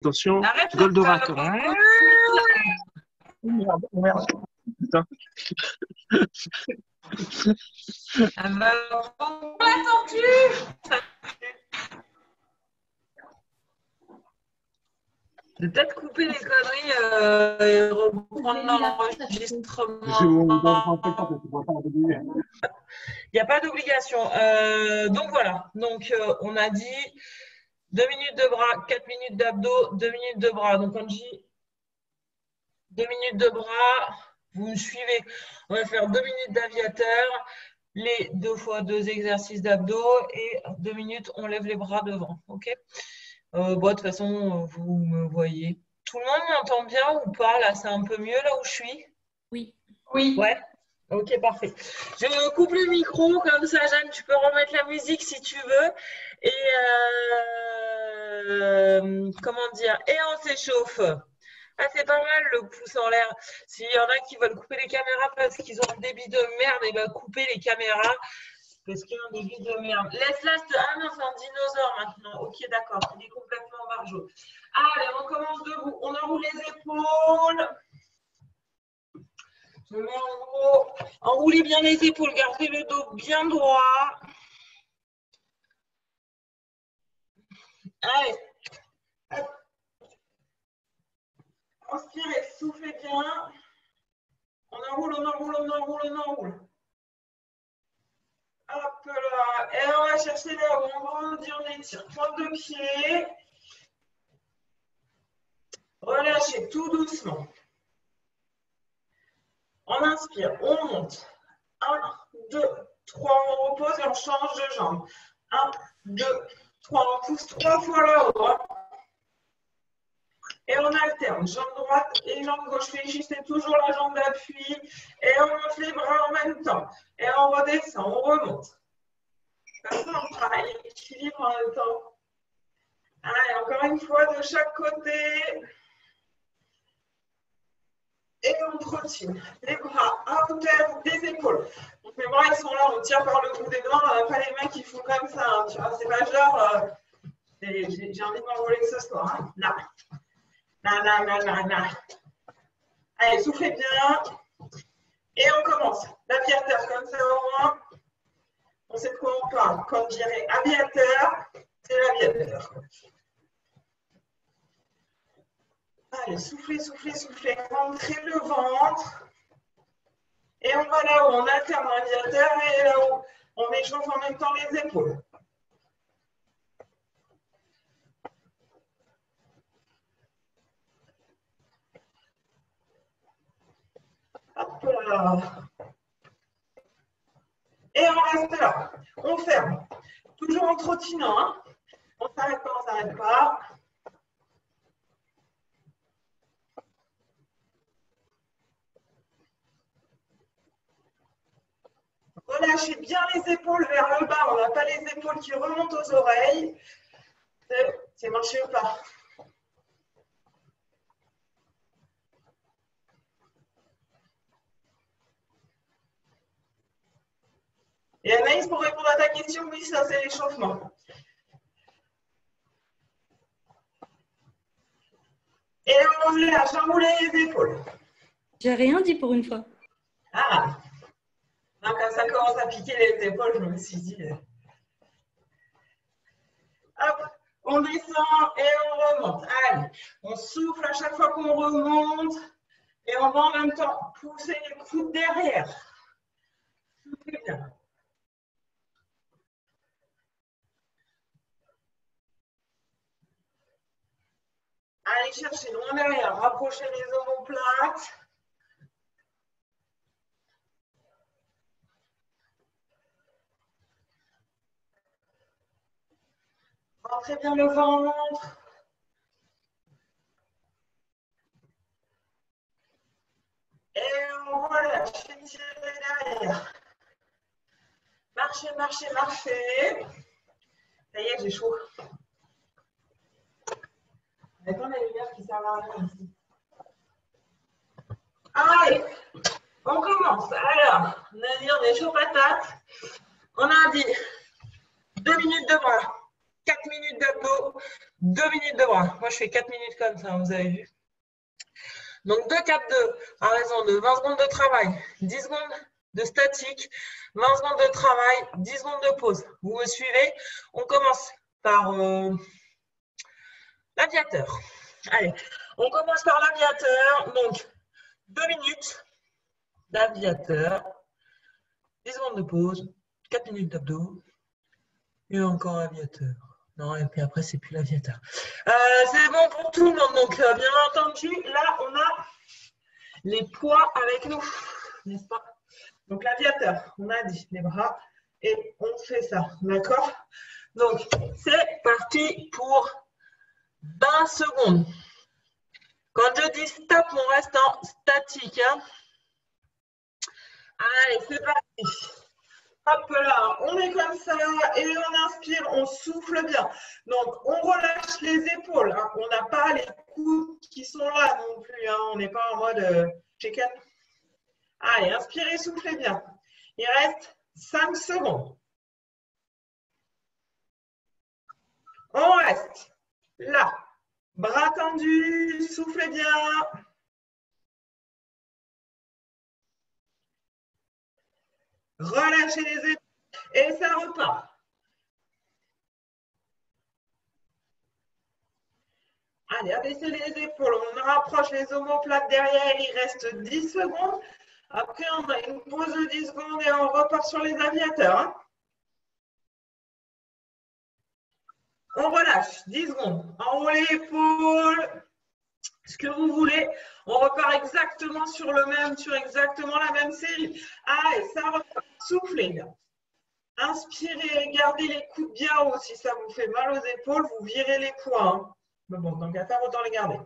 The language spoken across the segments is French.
Attention, Arrête Goldorak. Oh merde, oh merde. Putain. Alors, la tortue. Je vais peut-être couper les conneries et reprendre l'enregistrement. Il n'y a pas d'obligation. Donc voilà. Donc on a dit 2 minutes de bras, 4 minutes d'abdos, 2 minutes de bras. Donc on dit 2 minutes de bras. Vous me suivez. On va faire 2 minutes d'aviateur, les 2 fois 2 exercices d'abdos et 2 minutes, on lève les bras devant. Ok. Bon, de toute façon, vous me voyez. Tout le monde m'entend bien ou pas? Là, c'est un peu mieux là où je suis? Oui. Oui. Ouais. Ok, parfait. Je coupe le micro, comme ça, Jeanne, tu peux remettre la musique si tu veux. Et comment dire? Et on s'échauffe. Ah, c'est pas mal le pouce en l'air. S'il y en a qui veulent couper les caméras parce qu'ils ont un débit de merde, et ben couper les caméras parce qu'il y a un débit de merde. Laisse-la. Ah non, c'est un dinosaure maintenant. Ok, d'accord. Il est complètement margeau. Allez, on commence debout. On enroule les épaules. Je mets en gros. Enroulez bien les épaules. Gardez le dos bien droit. Allez. Hop. Inspirez, soufflez bien. On enroule, on enroule, on enroule, on enroule. Hop là. Et on va chercher là où on grandit, on étire. Pointe de pied. Relâchez tout doucement. On inspire, on monte. 1, 2, 3, on repose et on change de jambe. 1, 2, 3, on pousse 3 fois là-haut. Et on alterne, jambe droite et jambe gauche. Fléchissez toujours la jambe d'appui. Et on monte les bras en même temps. Et on redescend, on remonte. Comme ça, on travaille l'équilibre en même temps. Allez, encore une fois de chaque côté. Et on trottine. Les bras à hauteur des épaules. Donc mes bras, ils sont là, on tire par le bout des doigts. On n'a pas les mains qui font comme ça. Hein, tu vois, c'est pas genre, j'ai envie de m'envoler ce soir. Hein. Là. Là, là, là, là, là. Allez, soufflez bien. Et on commence. L'aviateur, comme ça au moins, on sait de quoi on parle. Quand je dirais aviateur, c'est l'aviateur. Allez, soufflez, soufflez, soufflez. Rentrez le ventre. Et on va là-haut, on alterne l'aviateur et là-haut, on échauffe en même temps les épaules. Hop là. Et on reste là. On ferme. Toujours en trottinant. Hein. On ne s'arrête pas, on ne s'arrête pas. Relâchez bien les épaules vers le bas. On n'a pas les épaules qui remontent aux oreilles. C'est marché ou pas? Et Anaïs, pour répondre à ta question, oui, ça c'est l'échauffement. Et on relâche, enroulez les épaules. J'ai rien dit pour une fois. Ah, non, quand ça commence à piquer les épaules, je me suis dit. Hop, on descend et on remonte. Allez, on souffle à chaque fois qu'on remonte et on va en même temps pousser les coudes derrière. Soufflez bien. Allez chercher loin derrière, rapprochez les omoplates. Rentrez bien le ventre. Et on relâche, étirez derrière. Marchez, marchez, marchez. Ça y est, j'ai chaud. Attends les lumières qui servent à rien ici. Allez, on commence. Alors, on a dit on est chaud patate. On a dit 2 minutes de bras, 4 minutes d'abdos, 2 minutes de bras. Moi, je fais 4 minutes comme ça, vous avez vu. Donc, 2, 4, 2, à raison de 20 secondes de travail, 10 secondes de statique, 20 secondes de travail, 10 secondes de pause. Vous me suivez? On commence par l'aviateur. Allez, on commence par l'aviateur. Donc, 2 minutes d'aviateur, 10 secondes de pause, 4 minutes d'abdos, et encore aviateur. Non, et puis après, c'est plus l'aviateur. C'est bon pour tout le monde. Donc, bien entendu, là, on a les poids avec nous, n'est-ce pas? Donc, l'aviateur, on a dit les bras, et on fait ça, d'accord? Donc, c'est parti pour 20 secondes. Quand je dis stop, on reste en statique. Hein. Allez, c'est parti. Hop là, on est comme ça et on inspire, on souffle bien. Donc, on relâche les épaules. Hein. On n'a pas les coudes qui sont là non plus. Hein. On n'est pas en mode chicken. Allez, inspirez, soufflez bien. Il reste 5 secondes. On reste là. Bras tendus, soufflez bien. Relâchez les épaules et ça repart. Allez, abaissez les épaules, on rapproche les omoplates derrière, il reste 10 secondes. Après, on a une pause de 10 secondes et on repart sur les aviateurs. Hein. On relâche, 10 secondes. Enroulez l'épaule, ce que vous voulez. On repart exactement sur exactement la même série. Allez, ça repart. Soufflez bien. Inspirez, gardez les coudes bien haut. Si ça vous fait mal aux épaules, vous virez les poids. Hein. Mais bon, donc à faire, autant les garder.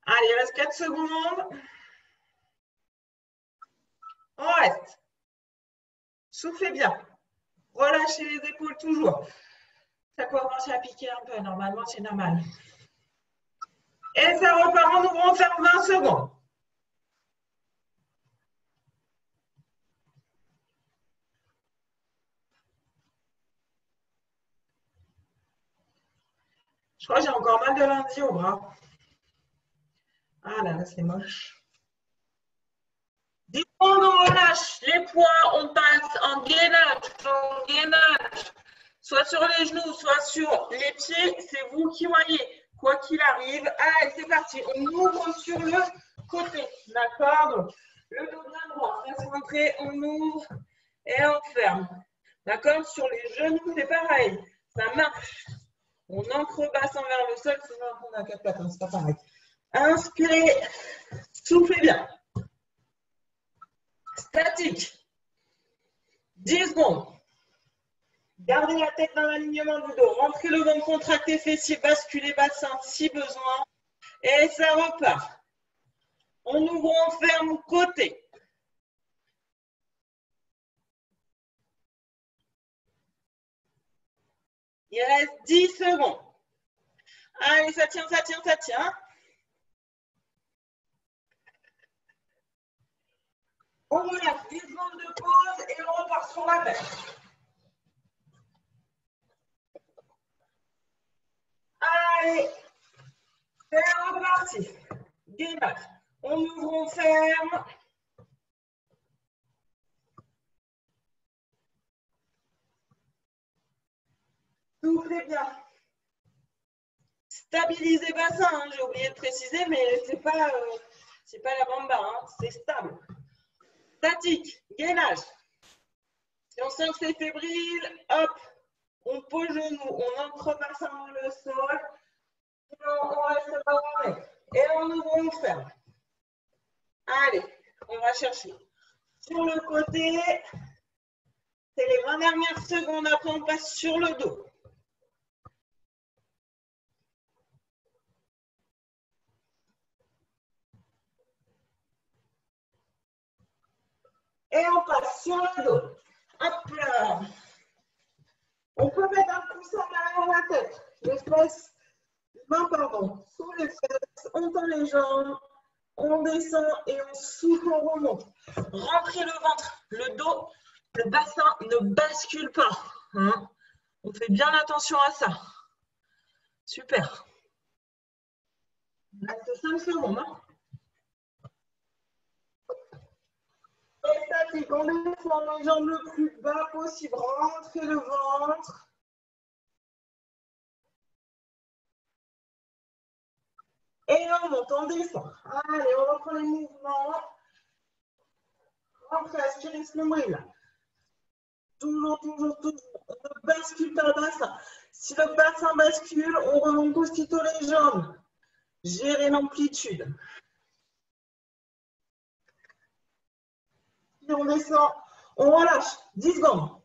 Allez, il reste 4 secondes. On reste. Soufflez bien. Relâchez les épaules toujours. Ça commence à piquer un peu. Normalement, c'est normal. Et ça repart en ouvrant, faire 20 secondes. Je crois que j'ai encore mal de lundi au bras. Ah là là, c'est moche. 10 secondes, on relâche les poids, on passe en gainage. Soit sur les genoux, soit sur les pieds, c'est vous qui voyez. Quoi qu'il arrive, allez, c'est parti. On ouvre sur le côté, d'accord? Donc, le dos bien droit, reste rentré, on ouvre et on ferme. D'accord? Sur les genoux, c'est pareil. Ça marche. On entrebassin vers le sol, sinon on a 4 pattes, c'est pas pareil. Inspirez, soufflez bien. Statique. 10 secondes. Gardez la tête dans l'alignement du dos. Rentrez le ventre contracté, fessiers, basculez bassin si besoin. Et ça repart. On ouvre, on ferme, côté. Il reste 10 secondes. Allez, ça tient, ça tient, ça tient. On relâche 10 secondes de pause et on repart sur la tête. Allez, c'est reparti. Gainage. On ouvre, on ferme. Soufflez bien. Stabilisez bassin, hein, j'ai oublié de préciser, mais c'est pas la bamba, hein, c'est stable. Statique, gainage. Si on sent que c'est fébrile, hop, on pose genou, on entrebassin dans le sol, on reste là où on est. Et on ouvre, on ferme. Allez, on va chercher. Sur le côté, c'est les 20 dernières secondes, après on passe sur le dos. Et on passe sur le dos. Hop là. On peut mettre un coussin derrière la tête. L'espace, main, pardon, sous les fesses, on tend les jambes. On descend et on souffle, on remonte. Rentrez le ventre, le dos, le bassin ne bascule pas. Hein. On fait bien attention à ça. Super. Reste 5 secondes. Hein. Et statique, on descend les jambes le plus bas possible. Rentrez le ventre. Et on monte, on descend. Allez, on reprend les mouvements. Rentrez, aspirez ce nombril. Toujours, toujours, toujours. On ne bascule pas le bassin. Si le bassin bascule, on remonte aussitôt les jambes. Gérez l'amplitude. Et on descend, on relâche. 10 secondes.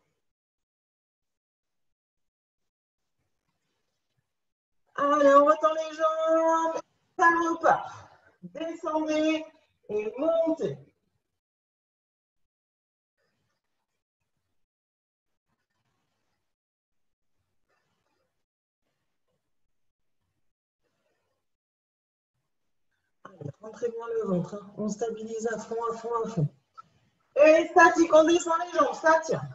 Allez, on retend les jambes. Ça repart. Descendez et montez. Allez, rentrez bien le ventre. Hein. On stabilise à fond, à fond, à fond. Et statique, on descend les jambes, ça tient.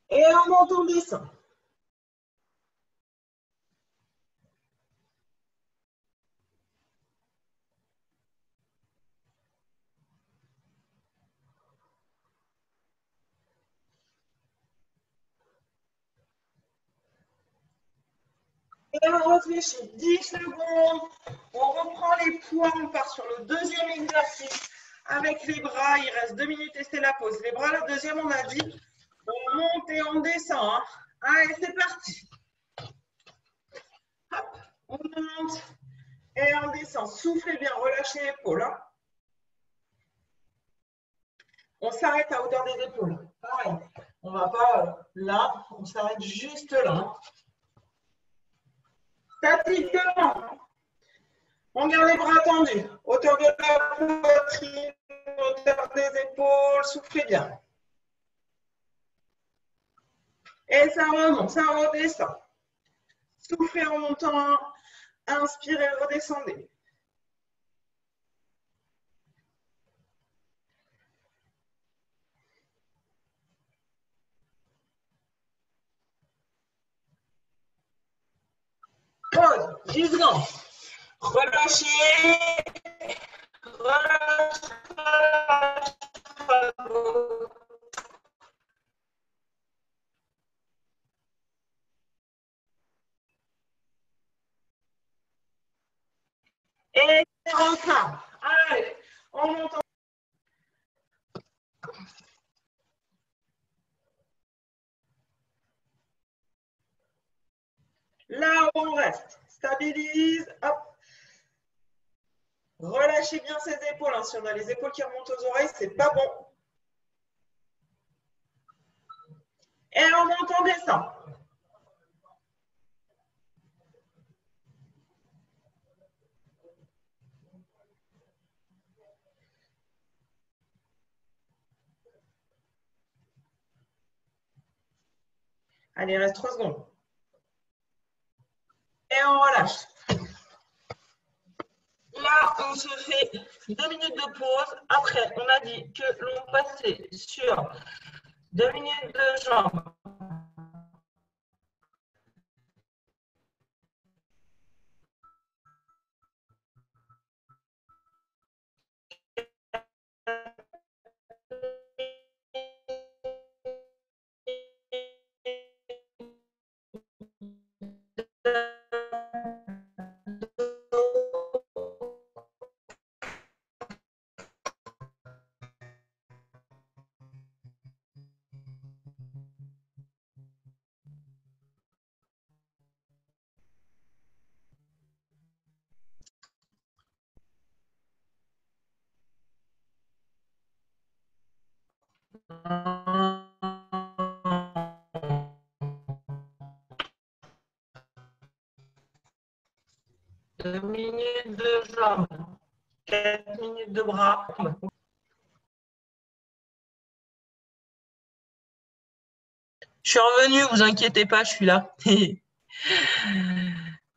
Et on monte, on descend. Et on réfléchit 10 secondes. On reprend les poids, on part sur le deuxième exercice. Avec les bras, il reste 2 minutes et c'est la pause. Les bras, le deuxième, on a dit, on monte et on descend. Hein. Allez, c'est parti. Hop, on monte et on descend. Soufflez bien, relâchez l'épaule. Hein. On s'arrête à hauteur des épaules. Pareil, on ne va pas là, on s'arrête juste là. Hein. Statique devant. On garde les bras tendus. Hauteur de la poitrine, hauteur des épaules, soufflez bien. Et ça remonte, ça redescend. Soufflez en montant, inspirez, redescendez. Pause, 10 secondes. Relâchez. Relâchez. Et enfin, allez, on monte. Là où on reste, stabilise, hop. Relâchez bien ses épaules. Hein. Si on a les épaules qui remontent aux oreilles, c'est pas bon. Et on monte, on descend. Allez, il reste 3 secondes. Et on relâche. Là, on se fait 2 minutes de pause. Après, on a dit que l'on passait sur 2 minutes de jambes. Deux minutes de jambes, 4 minutes de bras. Je suis revenue, vous inquiétez pas, je suis là.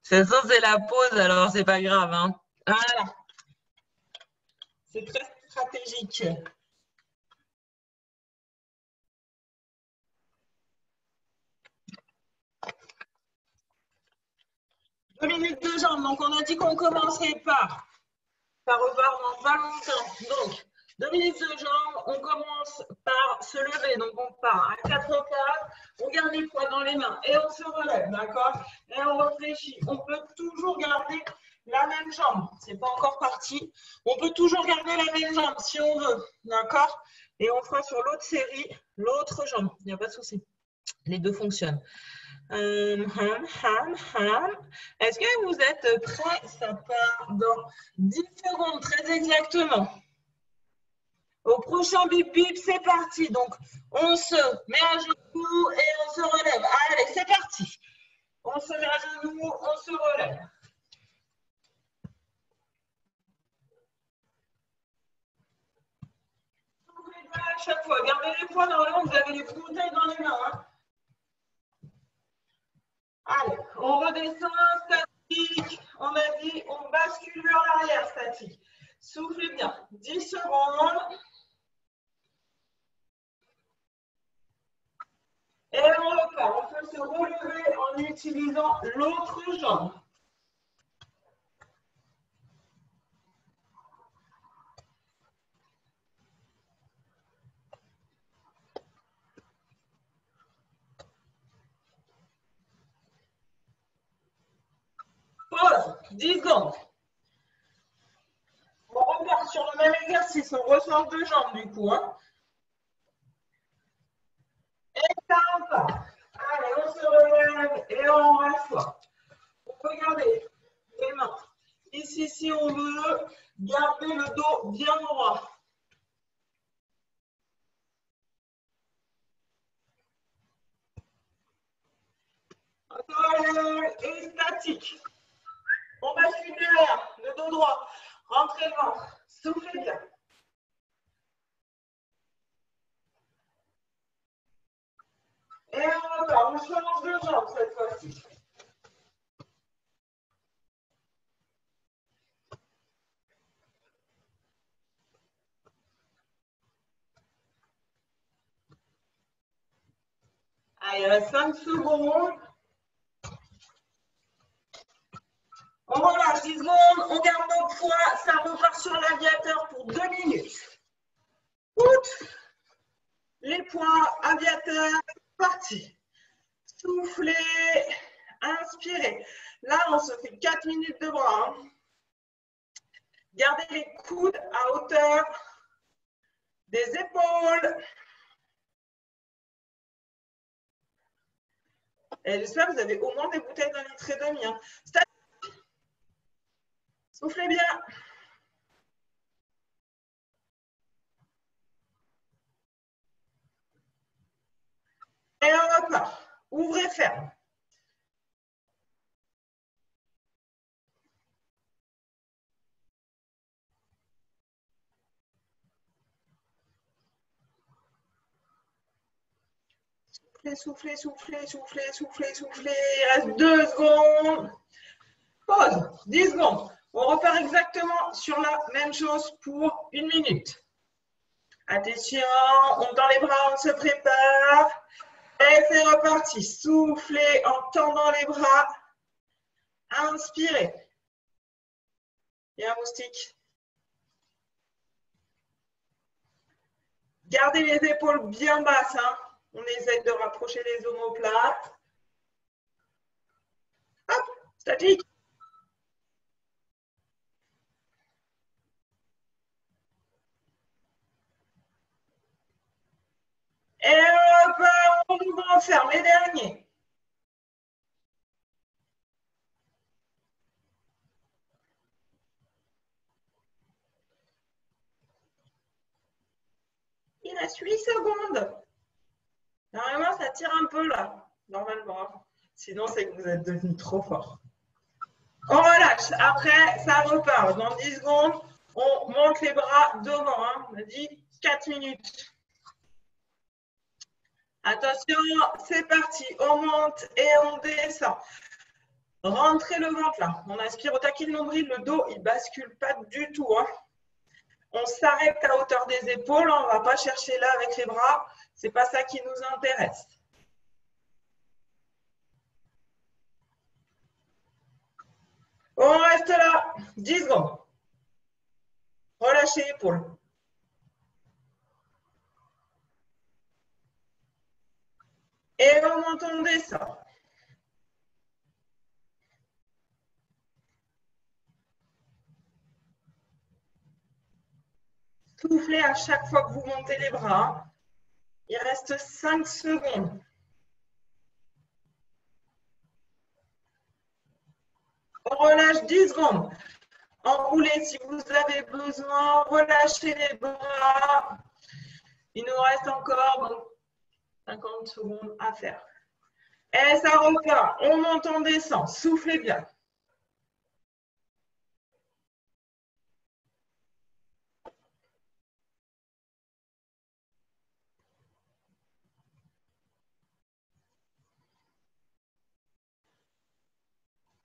C'est ça, c'est la pause, alors c'est pas grave. Hein. Voilà. C'est très stratégique. 2 minutes de jambes. Donc, on a dit qu'on commencerait par. Ça repart dans pas longtemps. Donc, 2 minutes de jambes. On commence par se lever. Donc, on part à 4 pattes. On garde les poids dans les mains et on se relève. D'accord? Et on réfléchit. On peut toujours garder la même jambe. C'est pas encore parti. On peut toujours garder la même jambe si on veut. D'accord? Et on fera sur l'autre série l'autre jambe. Il n'y a pas de souci. Les deux fonctionnent. Est-ce que vous êtes prêts? Ça part dans 10 secondes, très exactement. Au prochain bip bip, c'est parti. Donc, on se met à genoux et on se relève. Allez, c'est parti. On se met à genoux, on se relève. Soufflez pas à chaque fois. Gardez les poids dans les mains. Vous avez les bouteilles dans les mains. Hein. Allez, on redescend, statique. On a dit, on bascule vers l'arrière, statique. Soufflez bien. 10 secondes. Et on repart. On peut se relever en utilisant l'autre jambe. Pause. 10 secondes. On repart sur le même exercice. On rechange de jambe du coup. Hein. Et ça repart. Allez, on se relève et on rassoit. On peut garder les mains ici si on veut. Garder le dos bien droit. Et statique. On bascule derrière, le dos droit. Rentrez le ventre. Soufflez bien. Et on repart. On change de jambe cette fois-ci. Allez, il reste 5 secondes. On relâche 10 secondes, on garde nos poids, ça repart sur l'aviateur pour 2 minutes. Oups. Les poids, aviateur, parti. Soufflez, inspirez. Là, on se fait 4 minutes de bras. Hein. Gardez les coudes à hauteur des épaules. Et j'espère que vous avez au moins des bouteilles d'un litre et demi. Hein. Soufflez bien. Et on repart. Ouvrez ferme. Soufflez, soufflez, soufflez, soufflez, soufflez. Il reste 2 secondes. Pause. 10 secondes. On repart exactement sur la même chose pour 1 minute. Attention, on tend les bras, on se prépare. Et c'est reparti. Soufflez en tendant les bras. Inspirez. Et un moustique. Gardez les épaules bien basses. Hein. On essaie de rapprocher les omoplates. Hop, statique. Et hop, on ouvre, on ferme les derniers. Il reste 8 secondes. Normalement, ça tire un peu là, normalement. Sinon, c'est que vous êtes devenu trop fort. On relâche. Après, ça repart. Dans 10 secondes, on monte les bras devant. Hein. On a dit 4 minutes. Attention, c'est parti. On monte et on descend. Rentrez le ventre là. On aspire au taquet de nombril. Le dos, il ne bascule pas du tout. Hein. On s'arrête à hauteur des épaules. On ne va pas chercher là avec les bras. Ce n'est pas ça qui nous intéresse. On reste là. 10 secondes. Relâchez l'épaule. Et on monte, on descend. Soufflez à chaque fois que vous montez les bras. Il reste 5 secondes. On relâche 10 secondes. Enroulez si vous avez besoin. Relâchez les bras. Il nous reste encore donc, 50 secondes à faire. Et ça repart. On monte, on descend. Soufflez bien.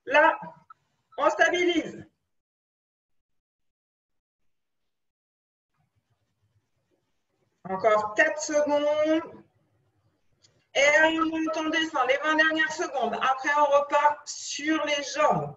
Là, on stabilise. Encore 4 secondes. Et on monte, on descend. Les 20 dernières secondes. Après, on repart sur les jambes.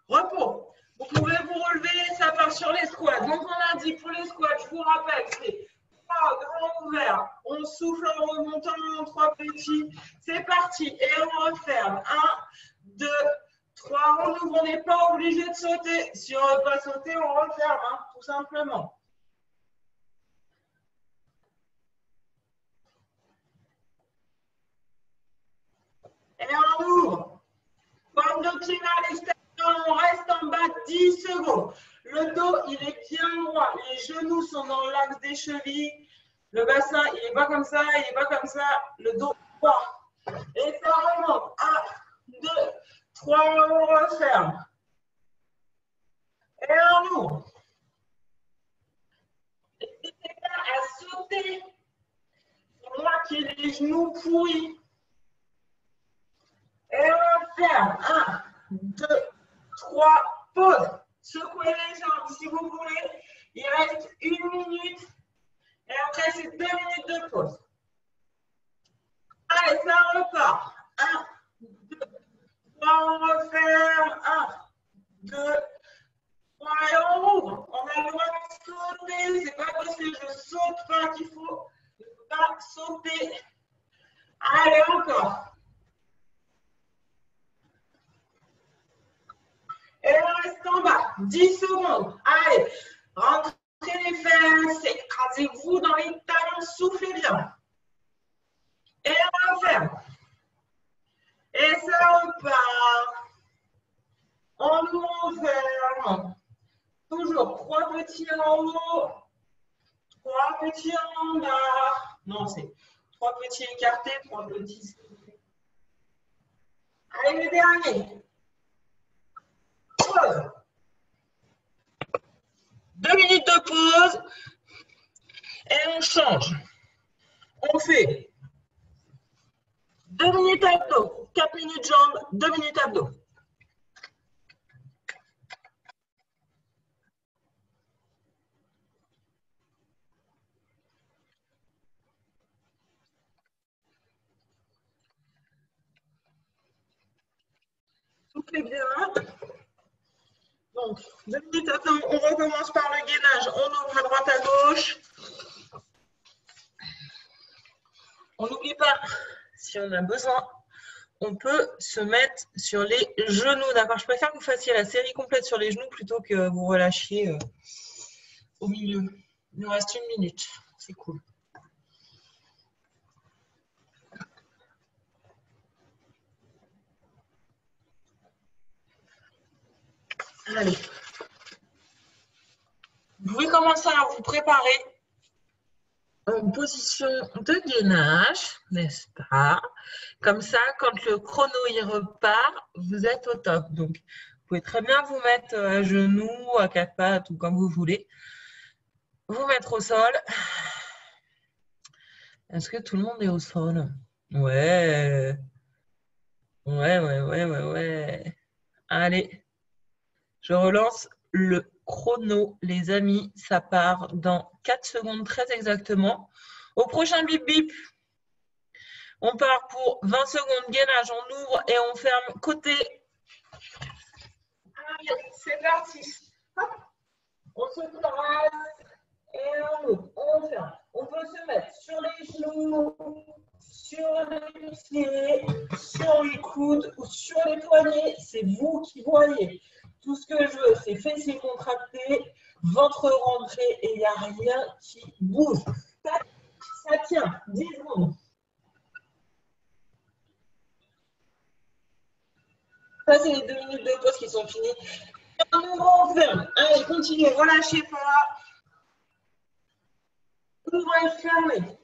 Repos. Vous pouvez vous relever, ça part sur les squats. Donc, on a dit pour les squats, je vous rappelle, c'est 3 grands ouverts. On souffle en remontant en 3 petits. C'est parti. Et on referme. 1, 2, 3. On ouvre. On n'est pas obligé de sauter. Si on ne veut pas sauter, on referme, hein, tout simplement. Et on ouvre. Pointe de pied vers l'extérieur. On reste en bas 10 secondes. Le dos, il est bien droit. Les genoux sont dans l'axe des chevilles. Le bassin, il n'est pas comme ça, il n'est pas comme ça. Le dos droit. Et ça remonte. 1, 2, 3, on referme. Et on ouvre. N'hésitez pas à sauter. C'est moi qui ai les genoux pourris. Et on ferme. 1, 2, 3, pause. Secouez les jambes si vous voulez. Il reste 1 minute. Et après, c'est 2 minutes de pause. Allez, ça repart. 1, 2, 3, on referme. 1, 2, 3, et on ouvre. On a le droit de sauter. C'est pas parce que je saute pas qu'il faut pas sauter. Allez, encore. Et on reste en bas. 10 secondes. Allez, rentrez les fesses. Écrasez-vous dans les talons. Soufflez bien. Et on referme. Et ça repart. On nous ferme. Toujours 3 petits en haut. 3 petits en bas. Non, c'est 3 petits écartés, 3 petits. Allez, le dernier. Pause. 2 minutes de pause. Et on change. On fait 2 minutes abdos, 4 minutes jambes, 2 minutes abdos. Soufflez bien. Donc, 2 minutes abdos, on recommence par le gainage. On ouvre à droite, à gauche. On n'oublie pas, si on a besoin, on peut se mettre sur les genoux. D'accord, je préfère que vous fassiez la série complète sur les genoux plutôt que vous relâchiez au milieu. Il nous reste 1 minute. C'est cool. Allez. Vous pouvez commencer à vous préparer en position de gainage, n'est-ce pas? Comme ça, quand le chrono y repart, vous êtes au top. Donc, vous pouvez très bien vous mettre à genoux, à quatre pattes ou comme vous voulez. Vous mettre au sol. Est-ce que tout le monde est au sol? Ouais. Ouais. Allez, je relance le chrono, les amis. Ça part dans 4 secondes très exactement. Au prochain bip bip, on part pour 20 secondes gainage. On ouvre et on ferme côté. Allez, c'est parti. Hop. On se place et on ouvre. On ferme. On peut se mettre sur les genoux, sur les pieds, sur les coudes ou sur les poignets. C'est vous qui voyez. Tout ce que je veux, c'est fessiers contractés, ventre rentré et il n'y a rien qui bouge. Ça tient. 10 secondes. Ça, c'est les 2 minutes de pause qui sont finies. Un moment, on ferme. Allez, continuez. Relâchez pas. Ouvrez et fermez.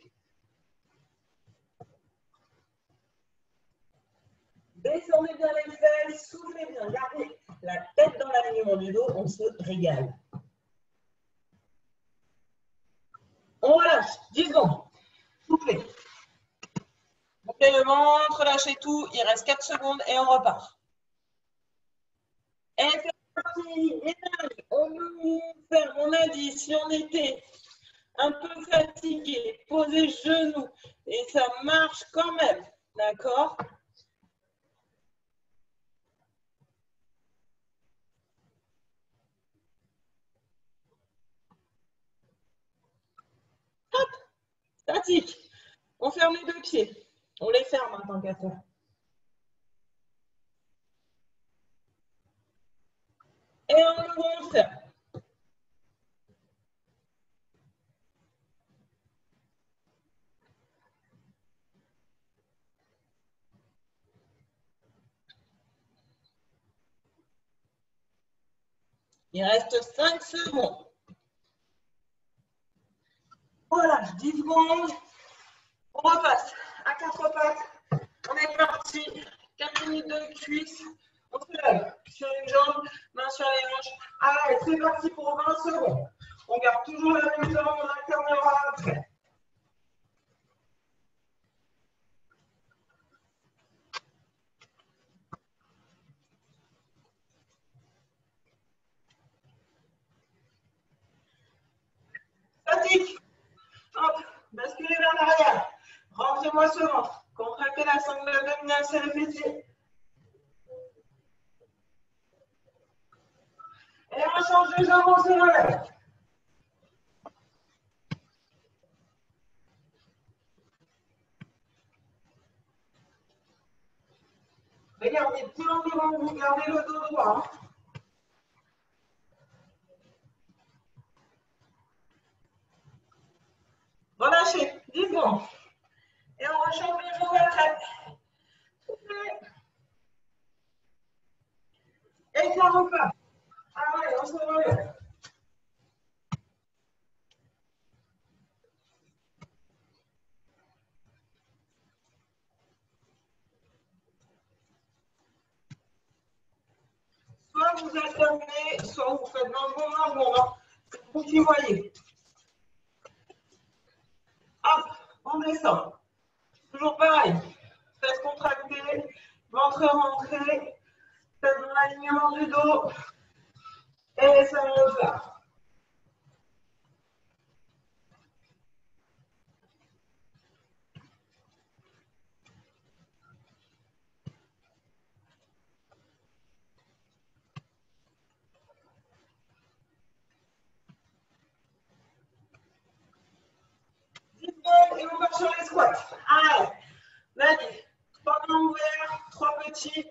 Descendez bien les fesses, soufflez bien. Gardez la tête dans l'alignement du dos. On se régale. On relâche. 10 secondes. Soufflez. Montez le ventre, lâchez tout. Il reste 4 secondes et on repart. Et c'est parti. On ferme. On a dit, si on était un peu fatigué, posez genoux. Et ça marche quand même. D'accord? Hop, statique. On ferme les 2 pieds. On les ferme en tant qu'à faire. Et on ferme. Il reste 5 secondes. Voilà, 10 secondes. On repasse à 4 pattes. On est parti. 4 minutes de cuisse. On se lève sur une jambe, main sur les hanches. Allez, c'est parti pour 20 secondes. On garde toujours la même jambe, on alternera après. Statique. Hop, basculez vers l'arrière. Rentrez-moi ce ventre. Contractez la sangle abdominale, c'est répété. Et on change de jambe, on se relève. Regardez bien devant vous, gardez le dos droit. Relâchez, 10 secondes. Et on rechange les jambes après. Et ça repart. Allez, on se relève. Soit vous alternez, soit vous faites dans le bon. C'est vous qui voyez. Hop, on descend. Toujours pareil. Fesses contractées, ventre rentré, tête dans l'alignement du dos. Et ça repart. Et on part sur les squats. Allez, vas-y. 3 mains ouvertes, 3 petits.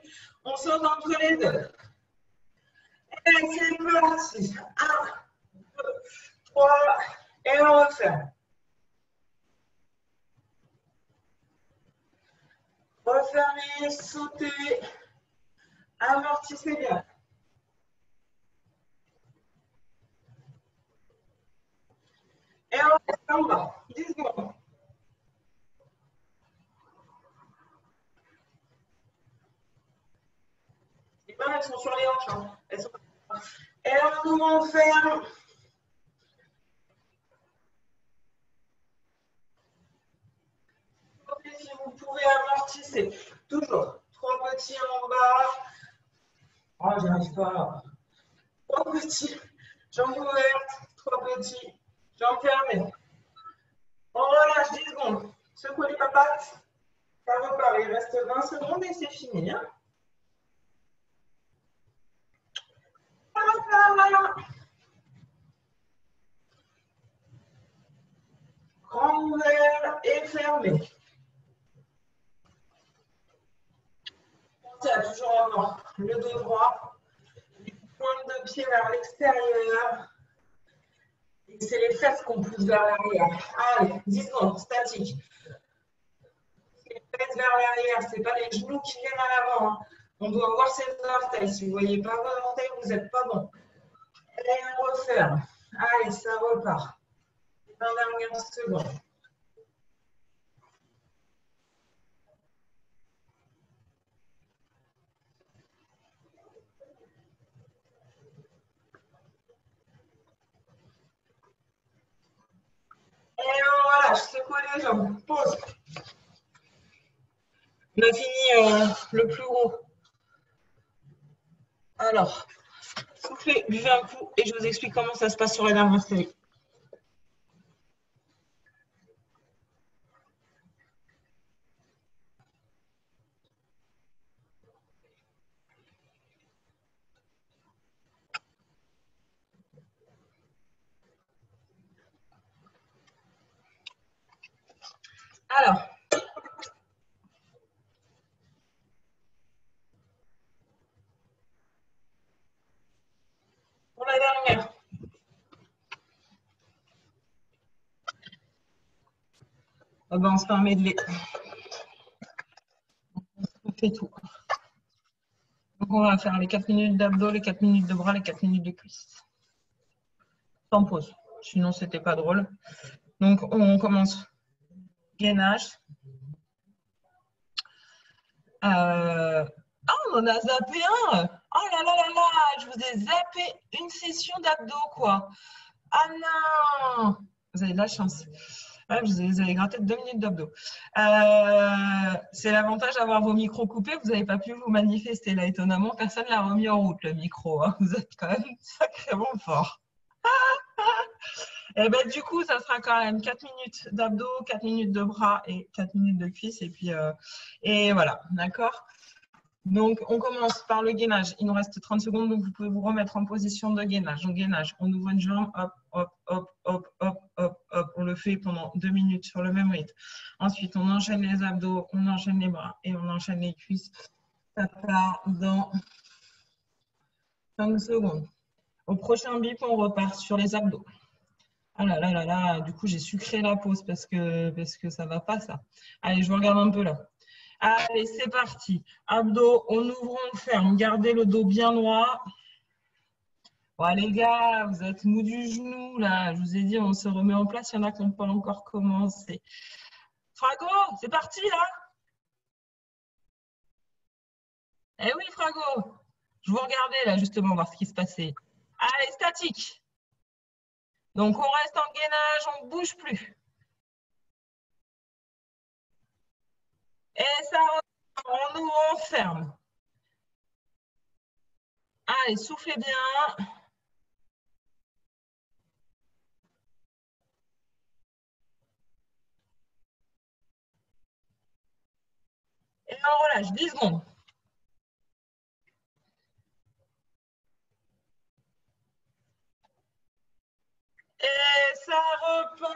On saute entre les deux. Et c'est parti. 1, 2, 3. Et on referme. Refermez, sautez. Amortissez bien. Et on reste en bas. 10 secondes. Les mains, elles sont sur les hanches. Hein. Elles sont... Et on ouvre, on ferme. Si vous pouvez amortisser. Toujours. 3 petits en bas. Oh, j'y arrive pas. 3 petits. Jambes ouvertes. 3 petits. Jambes fermées. On relâche 10 secondes. Secouez les papates. Ça repart. Il reste 20 secondes et c'est fini. Hein. Voilà. Grand ouvert et fermé. Pensez à toujours avoir le dos droit, les pointes de pied vers l'extérieur. Et c'est les fesses qu'on pousse vers l'arrière. Allez, 10 secondes, statique. Les fesses vers l'arrière, ce n'est pas les genoux qui viennent à l'avant. Hein. On doit voir ses orteils. Si vous ne voyez pas vos orteils, vous n'êtes pas bon. Et on referme. Allez, ça repart. 20 dernières secondes. Et on relâche, secouez les jambes. Pause. On a fini le plus gros. Alors, soufflez, buvez un coup et je vous explique comment ça se passe sur la dernière série. Alors, pour la dernière. Oh ben, on se fait un medley. On fait tout. Donc, on va faire les 4 minutes d'abdos, les 4 minutes de bras, les 4 minutes de cuisses. Sans pause. Sinon, ce n'était pas drôle. Donc, on commence. Gainage. On en a zappé un. Oh là là là là, je vous ai zappé une session d'abdos, quoi. Ah non, vous avez de la chance. Ouais, vous avez gratté 2 minutes d'abdos. C'est l'avantage d'avoir vos micros coupés. Vous n'avez pas pu vous manifester là, étonnamment. Personne ne l'a remis en route, le micro. Hein. Vous êtes quand même sacrément fort. Et ben, du coup, ça sera quand même 4 minutes d'abdos, 4 minutes de bras et 4 minutes de cuisses. Et puis, et voilà, d'accord? Donc, on commence par le gainage. Il nous reste 30 secondes, donc vous pouvez vous remettre en position de gainage. Donc, gainage, on ouvre une jambe, hop, hop, hop, hop, hop, hop, hop. On le fait pendant 2 minutes sur le même rythme. Ensuite, on enchaîne les abdos, on enchaîne les bras et on enchaîne les cuisses. Ça part dans 5 secondes. Au prochain bip, on repart sur les abdos. Ah là là là là, du coup, j'ai sucré la pause parce que ça ne va pas, ça. Allez, je vous regarde un peu là. Allez, c'est parti. Abdos, on ouvre, on ferme. Gardez le dos bien droit. Ouais, les gars, vous êtes mou du genou, là. Je vous ai dit, on se remet en place. Il y en a qui n'ont pas encore commencé. Frago, c'est parti, là? Eh oui, Frago. Je vous regardais, là, justement, voir ce qui se passait. Allez, statique. Donc, on reste en gainage, on ne bouge plus. Et ça repart, on ouvre, on ferme. Allez, soufflez bien. Et on relâche 10 secondes. Et ça repart.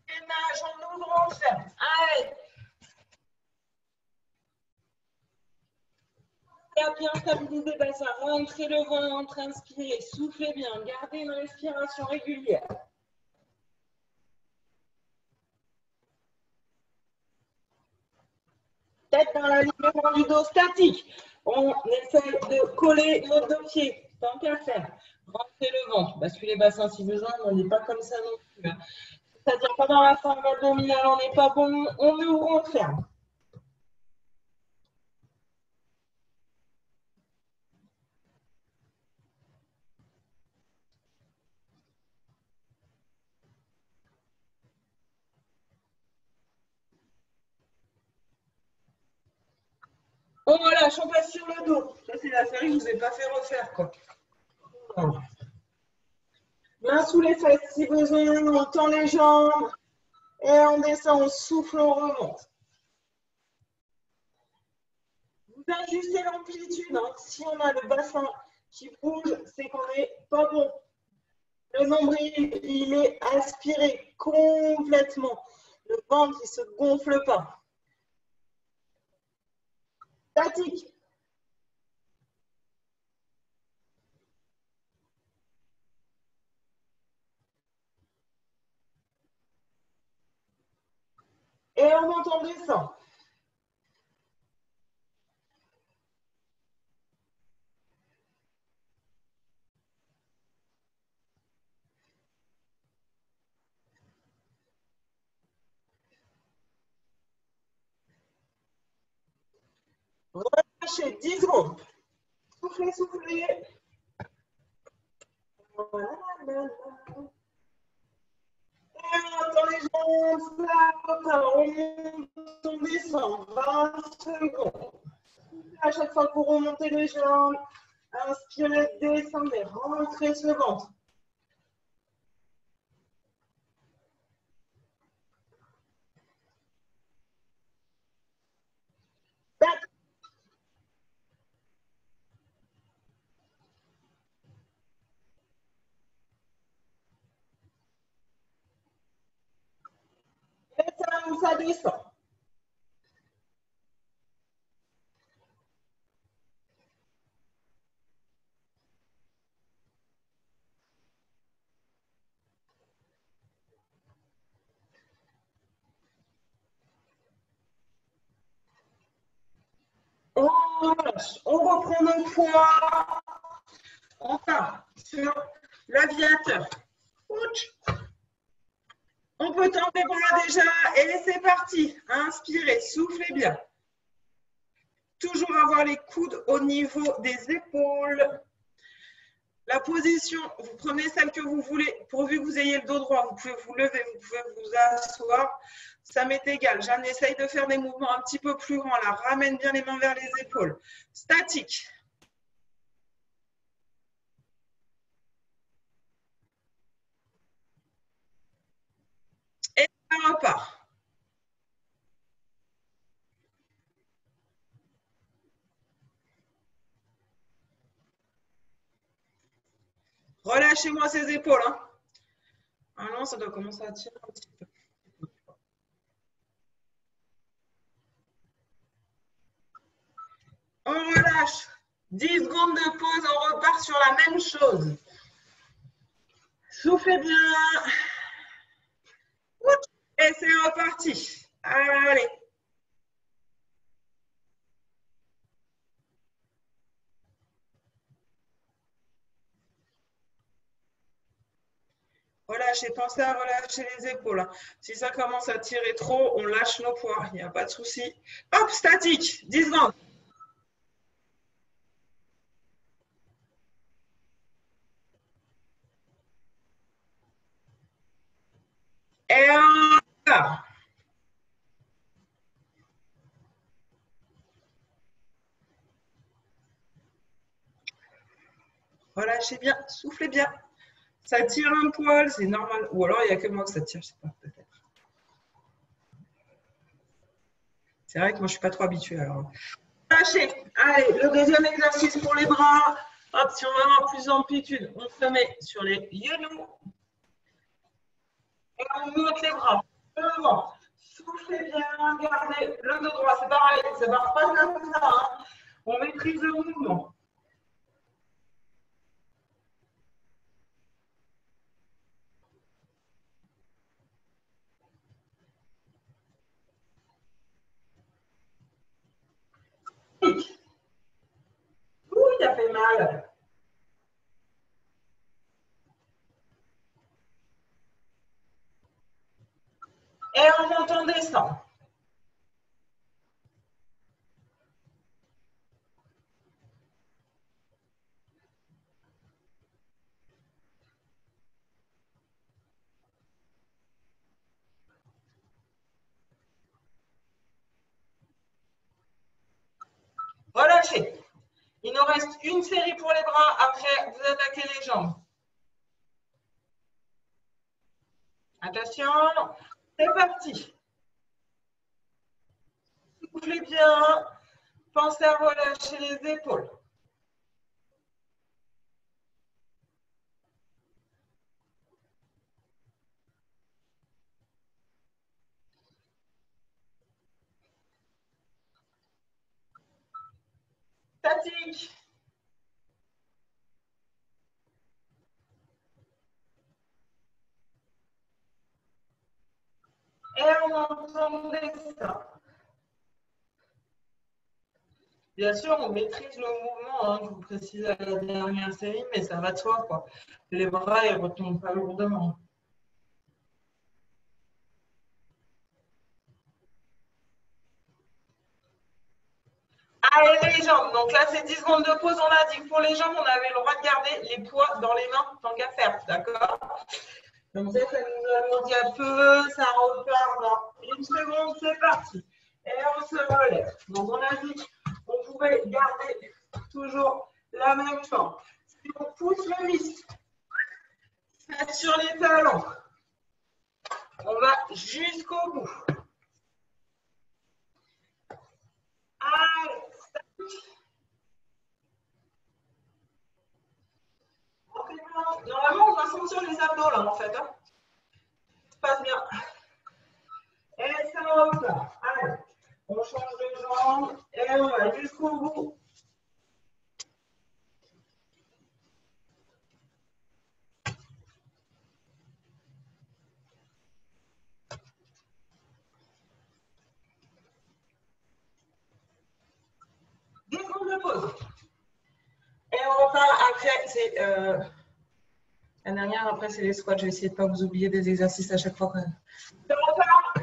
Gainage, on ouvre, on ferme. Allez. À bien stabiliser le bassin, rentrez le ventre, inspirez, soufflez bien, gardez une respiration régulière. Tête dans l'alignement du dos statique. On essaie de coller nos deux pieds, tant qu'à faire. Rentrez le ventre, basculez le bassin si besoin, mais on n'est pas comme ça non plus. C'est-à-dire pendant la forme abdominale, on n'est pas bon, on ouvre, on ferme. On relâche, on passe sur le dos. Ça, c'est la série que je ne vous ai pas fait refaire, quoi. Main sous les fesses si besoin, on tend les jambes. Et on descend, on souffle, on remonte. Vous ajustez l'amplitude. Hein. Si on a le bassin qui bouge, c'est qu'on n'est pas bon. Le nombril, il est aspiré complètement. Le ventre, il ne se gonfle pas. Statique. Et on monte, on descend. Relâchez 10 secondes. Soufflez, soufflez. Voilà. Et on tend les jambes, on monte, on descend. 20 secondes. À chaque fois que vous remontez les jambes, inspirez, descendez, rentrez ce ventre. Et ça descend. On relâche, on reprend nos poids. On part sur l'aviateur. On peut tendre les bras déjà et c'est parti. Inspirez, soufflez bien. Toujours avoir les coudes au niveau des épaules. La position, vous prenez celle que vous voulez, pourvu que vous ayez le dos droit. Vous pouvez vous lever, vous pouvez vous asseoir. Ça m'est égal. Jeanne essaye de faire des mouvements un petit peu plus grands. Là, ramène bien les mains vers les épaules. Statique. Et ça repart. Relâchez-moi ces épaules. Hein. Ah non, ça doit commencer à tirer un petit peu. On relâche. 10 secondes de pause, on repart sur la même chose. Soufflez bien. Et c'est reparti. Allez. Relâchez, pensez à relâcher les épaules. Si ça commence à tirer trop, on lâche nos poids. Il n'y a pas de souci. Hop, statique. 10 secondes. Et on repart. Relâchez bien, soufflez bien. Ça tire un poil, c'est normal. Ou alors, il n'y a que moi que ça tire, je ne sais pas, peut-être. C'est vrai que moi, je ne suis pas trop habituée. Alors. Relâchez. Allez, le deuxième exercice pour les bras. Hop, si on veut avoir plus d'amplitude, on se met sur les genoux. Et on monte les bras. Devant. Soufflez bien, gardez le dos droit. C'est pareil, ça ne part pas comme ça. Hein. On maîtrise le mouvement. Ouh, il a fait mal. Et on monte, on descend. Relâchez. Il nous reste une série pour les bras. Après, vous attaquez les jambes. Attention, c'est parti. Soufflez bien. Pensez à relâcher les épaules. Statique. Et on entend descend. Bien sûr, on maîtrise le mouvement, hein, je vous précise à la dernière série, mais ça va de soi, quoi. Les bras, ils ne retombent pas lourdement. Allez, les jambes. Donc là, c'est 10 secondes de pause. On a dit que pour les jambes, on avait le droit de garder les poids dans les mains tant qu'à faire. D'accord? Donc ça nous alourdit un peu. Ça repart dans une seconde. C'est parti. Et on se relève. Donc on a dit qu'on pouvait garder toujours la même chose. Si on pousse le vis, faites sur les talons. On va jusqu'au bout. Allez. Normalement, on va sentir les abdos là en fait. Hein. Ça se passe bien. Et ça repart. Allez, on change de jambe et on va jusqu'au bout. Des secondes de pause. Et on repart après, c'est la dernière, après c'est les squats. Je vais essayer de ne pas vous oublier des exercices à chaque fois quand même. Et on repart.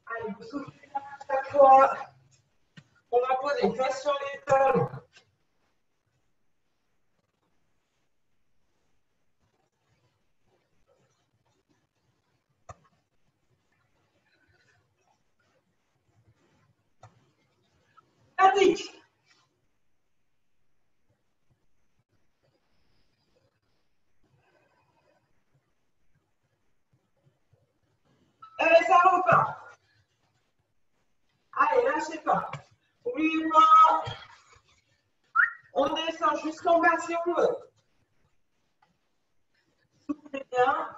Allez, vous soufflez à chaque fois. On va poser face sur les talons. Statique. Et ça repart. Allez, lâchez pas. N'oubliez pas. On descend jusqu'en bas si on veut. Soufflez bien.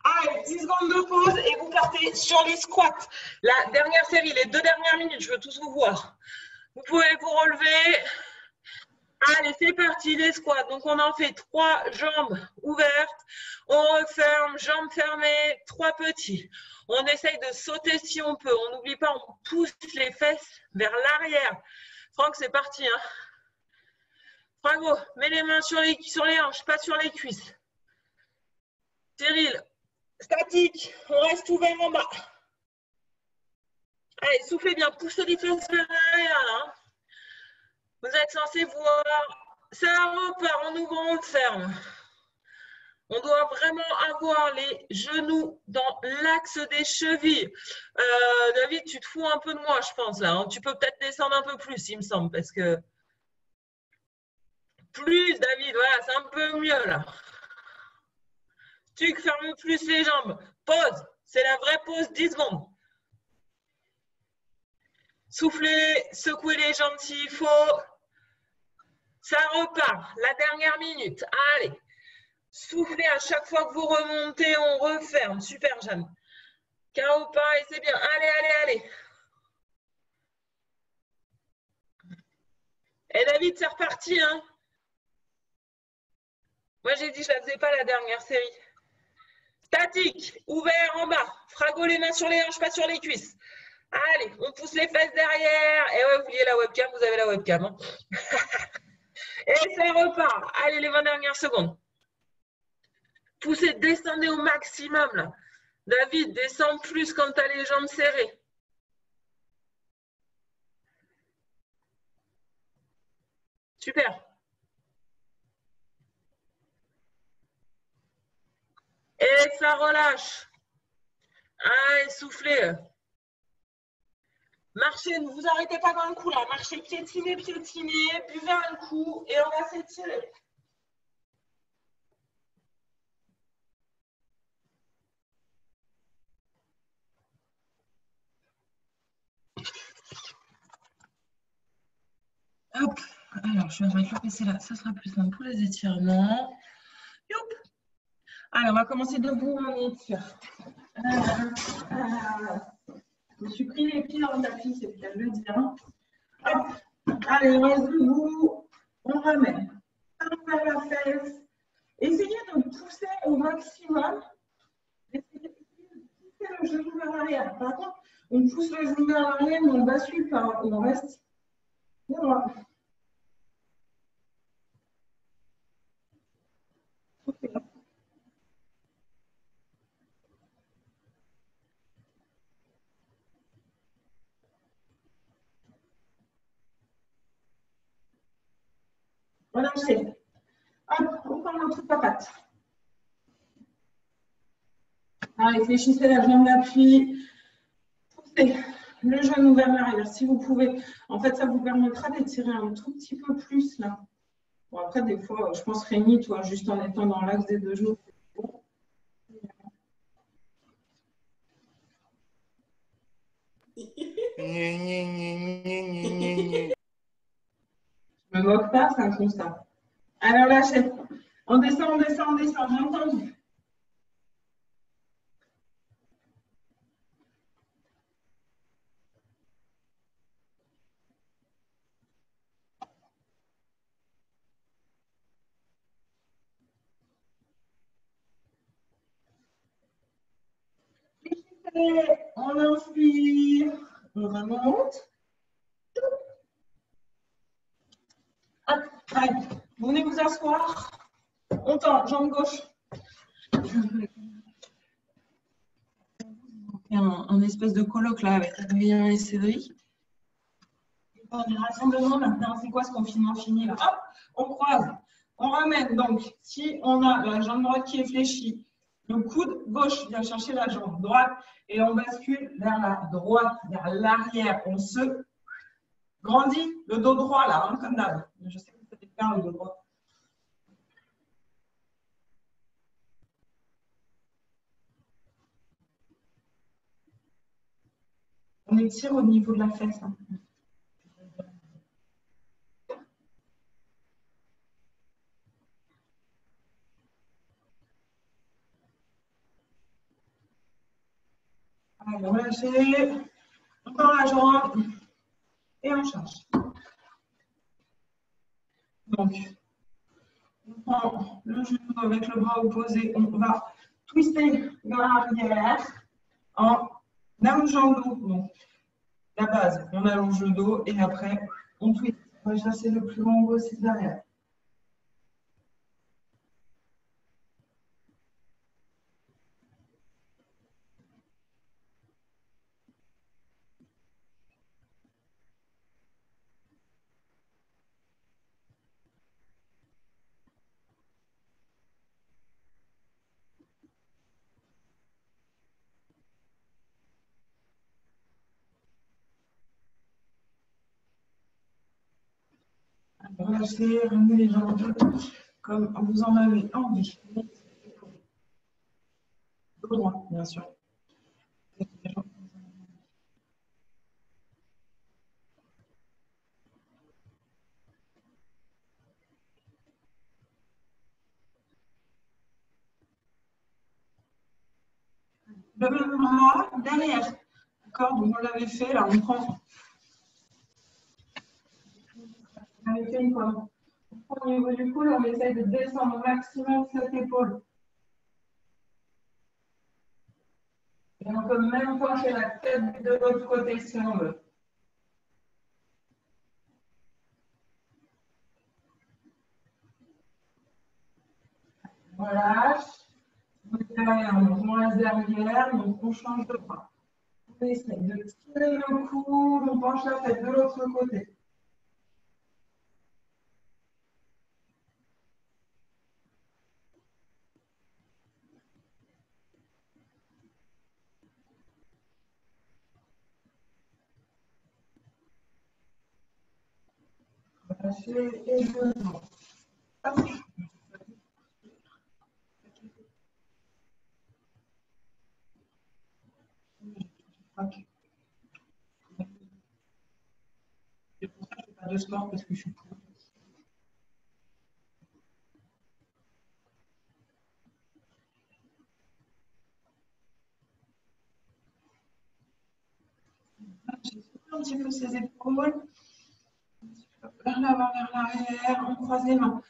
Allez, 10 secondes de pause et vous partez sur les squats. La dernière série, les 2 dernières minutes, je veux tous vous voir. Vous pouvez vous relever. Allez, c'est parti, les squats. Donc, on en fait 3 jambes ouvertes. On referme, jambes fermées, 3 petits. On essaye de sauter si on peut. On n'oublie pas, on pousse les fesses vers l'arrière. Franck, c'est parti. Hein. Franco, mets les mains sur les hanches, pas sur les cuisses. Cyril, statique, on reste ouvert en bas. Allez, soufflez bien, poussez les fesses vers l'arrière. Hein. Vous êtes censé voir, ça repart, en ouvrant, on le ferme. On doit vraiment avoir les genoux dans l'axe des chevilles. David, tu te fous un peu de moi, je pense, là. Hein. Tu peux peut-être descendre un peu plus, il me semble, parce que… Plus, David, voilà, c'est un peu mieux, là. Tu fermes plus les jambes. Pause, c'est la vraie pause, 10 secondes. Soufflez, secouez les jambes s'il faut. Ça repart, la dernière minute. Allez, soufflez à chaque fois que vous remontez, on referme. Super, Jeanne. KO pas et c'est bien. Allez, allez, allez. Et David, c'est reparti. Hein. Moi, j'ai dit, je ne la faisais pas la dernière série. Statique, ouvert en bas. Frago les mains sur les hanches, pas sur les cuisses. Allez, on pousse les fesses derrière. Et ouais, vous voyez la webcam, vous avez la webcam. Hein. Et ça repart. Allez, les 20 dernières secondes. Poussez, descendez au maximum là. David, descends plus quand tu as les jambes serrées. Super. Et ça relâche. Allez, soufflez. Marchez, ne vous arrêtez pas d'un coup là. Marchez, piétinez, piétinez, buvez un coup et on va s'étirer. Hop. Alors, je vais mettre le PC là. Ça sera plus simple pour les étirements. Youp. Allez, on va commencer debout, on étire. Je me suis pris les pieds dans le tapis, c'est le cas de le dire. Hop. Allez, on reste debout. On ramène. On fait la fesse. Essayez de pousser au maximum. Essayez de pousser le genou vers l'arrière. Par contre, on pousse le genou vers l'arrière, mais on ne bascule pas. On reste droit. Relâchez. Hop, on prend notre papate. Allez, fléchissez la jambe d'appui. Poussez le genou vers l'arrière si vous pouvez. En fait, ça vous permettra d'étirer un tout petit peu plus là. Bon, après, des fois, je pense Rémi, toi, juste en étant dans l'axe des deux genoux, c'est bon. Je me moque pas, c'est un constat. Alors, lâchez. On descend, on descend, on descend. J'ai entendu. On inspire, on remonte. Hop, allez, vous venez vous asseoir. On tend, jambe gauche. Un espèce de colloque là avec Adrien et Cédric. Les rassemblements maintenant, c'est quoi ce confinement fini là? Hop, on croise, on ramène. Donc, si on a la jambe droite qui est fléchie, le coude gauche vient chercher la jambe droite et on bascule vers la droite, vers l'arrière. On se grandit le dos droit là, hein, comme d'hab. Je sais que vous savez faire le dos droit. On étire au niveau de la fesse. Hein. Allez, relâchez. On tend la jambe et on change. Donc, on prend le genou avec le bras opposé. On va twister vers l'arrière en allongeant le dos. Donc, la base, on allonge le dos et après, on twist. On va chasser le plus long possible derrière. Relâchez, ramenez les jambes comme vous en avez envie. Dos droit, bien sûr. Le même bras derrière. D'accord? Donc on l'avait fait, là on prend. On l'avait fait une fois. On prend au niveau du cou, on essaye de descendre au maximum cette épaule. Et on peut même pencher la tête de l'autre côté si on veut. relâche. Derrière, on reste derrière, donc on change de bras. On essaye de tirer le coude, on penche la tête de l'autre côté. Relâchez et je monte. C'est pour ça que je ne fais pas de sport parce que je suis pour. J'essoule un petit peu ses épaules. Vers l'avant, vers l'arrière, on croise les mains.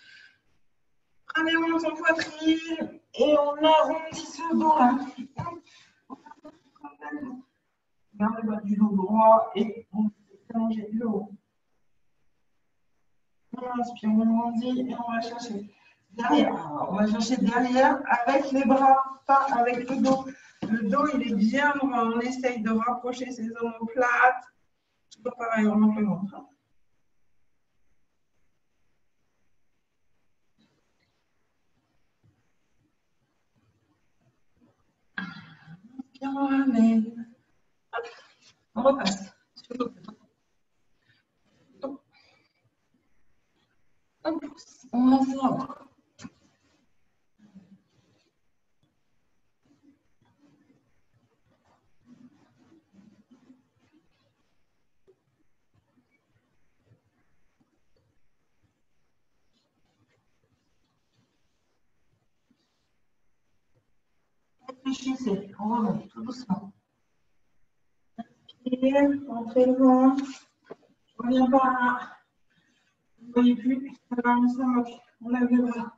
Prenez monte en poitrine et on arrondit ce dos-là. Garde le bas du dos droit et on fait allonger le haut. On inspire, on grandit et on va chercher derrière. Alors, on va chercher derrière avec les bras, pas avec le dos. Le dos, il est bien droit. On essaye de rapprocher ses omoplates. Toujours pareil, on monte le ventre. Inspire, on ramène. Hop, on repasse. Sur le dos. On pousse. On reste là. Réfléchissez, on remonte tout doucement. Inspire, rentrez le ventre. Je reviens par là. Vous ne voyez plus. Alors on s'allonge. On lève les bras.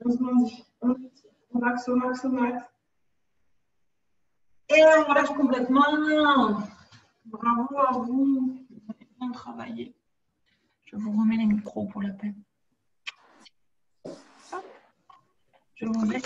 On se grandit. On tire. On max, au max, au max. Et on relâche complètement. Bravo à vous. Vous avez bien travaillé. Je vous remets les micros pour la peine. Je vous laisse.